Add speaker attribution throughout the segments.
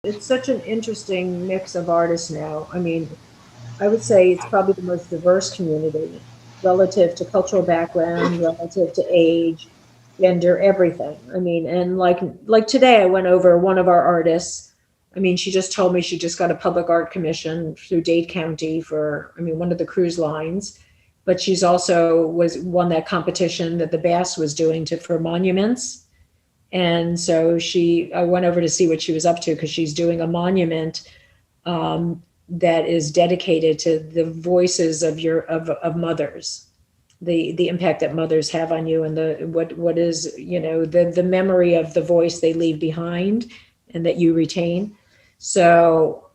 Speaker 1: It's such an interesting mix of artists now. I mean, I would say it's probably the most diverse community relative to cultural background, relative to age, gender, everything. I mean, and like today I went over one of our artists. I mean, she just told me she just got a public art commission through Dade County for, I mean, one of the cruise lines, but she's also was won that competition that the Bass was doing to for monuments. And so I went over to see what she was up to because she's doing a monument that is dedicated to the voices of mothers, the impact that mothers have on you, and the what is, the memory of the voice they leave behind and that you retain. So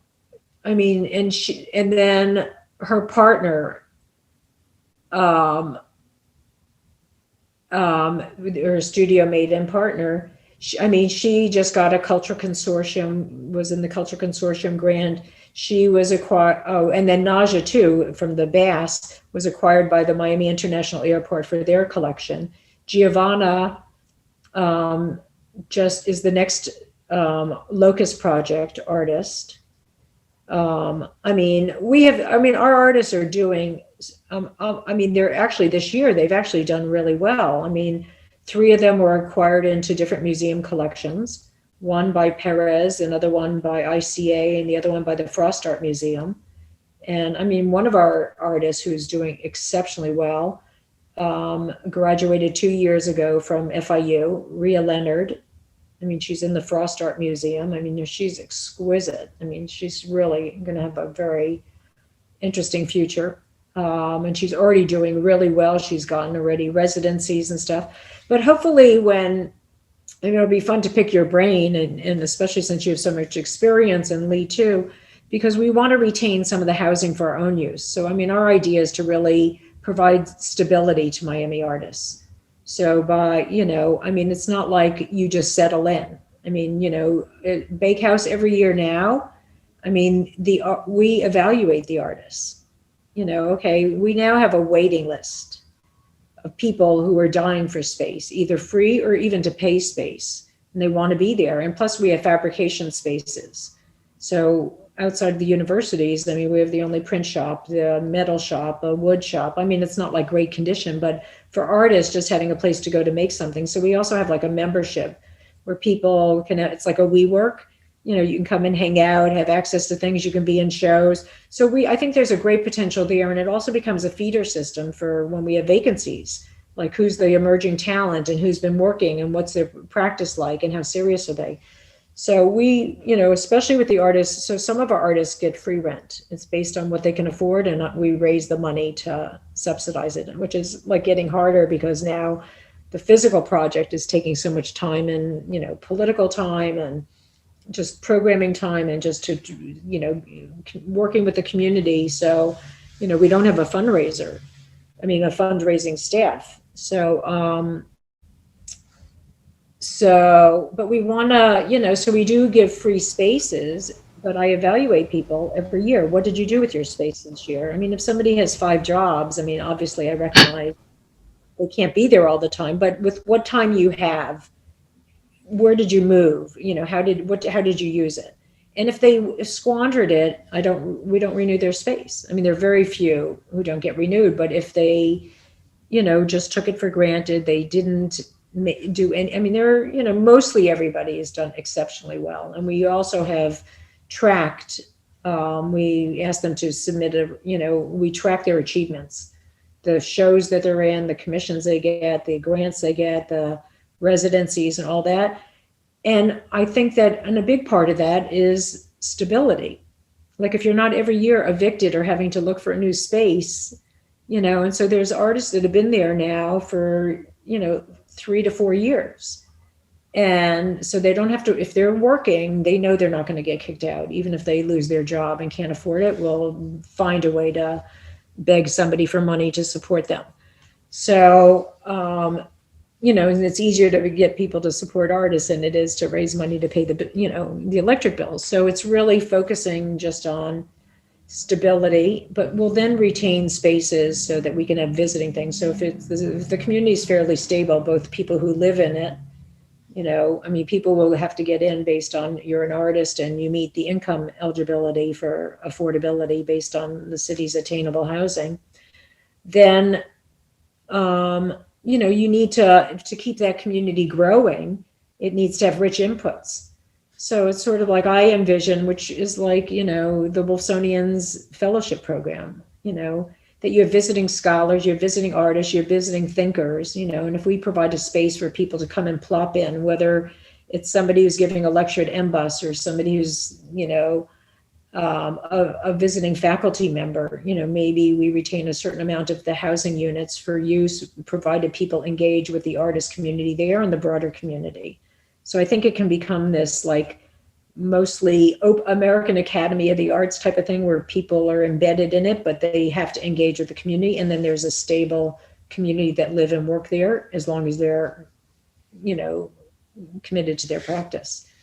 Speaker 1: I mean, and then her partner, um, her studio mate and partner. I mean, she just got a cultural consortium, was in the cultural consortium grant. She was acquired, oh, and then Naja too, from the Bass, was acquired by the Miami International Airport for their collection. Giovanna um, just is the next Locust Project artist. I mean, our artists are doing, I mean, they're actually this year, they've actually done really well. I mean, three of them were acquired into different museum collections, one by Perez, another one by ICA, and the other one by the Frost Art Museum. And I mean, one of our artists who's doing exceptionally well graduated 2 years ago from FIU, Rhea Leonard. I mean, she's in the Frost Art Museum. I mean, she's exquisite. I mean, she's really going to have a very interesting future. And she's already doing really well. She's gotten already residencies and stuff. But hopefully, it'll be fun to pick your brain, and especially since you have so much experience, and Lee too, because we want to retain some of the housing for our own use. So, I mean, our idea is to really provide stability to Miami artists. So I mean, it's not like you just settle in. I mean, Bakehouse every year now, I mean, we evaluate the artists. Okay, we now have a waiting list of people who are dying for space, either free or even to pay space, and they want to be there. And plus, we have fabrication spaces. So outside the universities, I mean, we have the only print shop, the metal shop, a wood shop. I mean, it's not like great condition, but for artists, just having a place to go to make something. So we also have like a membership where people can, it's like a WeWork. You can come and hang out, have access to things, you can be in shows. So I think there's a great potential there. And it also becomes a feeder system for when we have vacancies, like who's the emerging talent and who's been working and what's their practice like and how serious are they. So especially with the artists, so some of our artists get free rent. It's based on what they can afford, and we raise the money to subsidize it, which is like getting harder because now the physical project is taking so much time, and political time, and just programming time, and just to working with the community. So we don't have a fundraiser. I mean, a fundraising staff. But we want to, so we do give free spaces, but I evaluate people every year. What did you do with your space this year? I mean, if somebody has 5 jobs, I mean, obviously I recognize they can't be there all the time, but with what time you have, where did you move? How did you use it? And if they squandered it, we don't renew their space. I mean, there are very few who don't get renewed, but if they, just took it for granted, they didn't do any, I mean, mostly everybody has done exceptionally well. And we also have tracked, we ask them to submit we track their achievements, the shows that they're in, the commissions they get, the grants they get, the residencies and all that. And I think that, and a big part of that is stability. Like if you're not every year evicted or having to look for a new space, and so there's artists that have been there now for, 3 to 4 years. And so they don't have to, if they're working, they know they're not going to get kicked out. Even if they lose their job and can't afford it, we'll find a way to beg somebody for money to support them. So, and it's easier to get people to support artists than it is to raise money to pay the electric bills. So it's really focusing just on stability, but we'll then retain spaces so that we can have visiting things. So if the community is fairly stable, both people who live in it, You know, I mean, people will have to get in based on you're an artist and you meet the income eligibility for affordability based on the city's attainable housing. Then, you know, you need to keep that community growing. It needs to have rich inputs. So it's sort of like I envision, which is like, you know, the Wolfsonians fellowship program, you know, that you're visiting scholars, you're visiting artists, you're visiting thinkers, you know, and if we provide a space for people to come and plop in, whether it's somebody who's giving a lecture at MBUS or somebody who's, you know, a visiting faculty member, you know, maybe we retain a certain amount of the housing units for use, provided people engage with the artist community there and the broader community. So I think it can become this like mostly American Academy of the Arts type of thing where people are embedded in it, but they have to engage with the community. And then there's a stable community that live and work there as long as they're, you know, committed to their practice.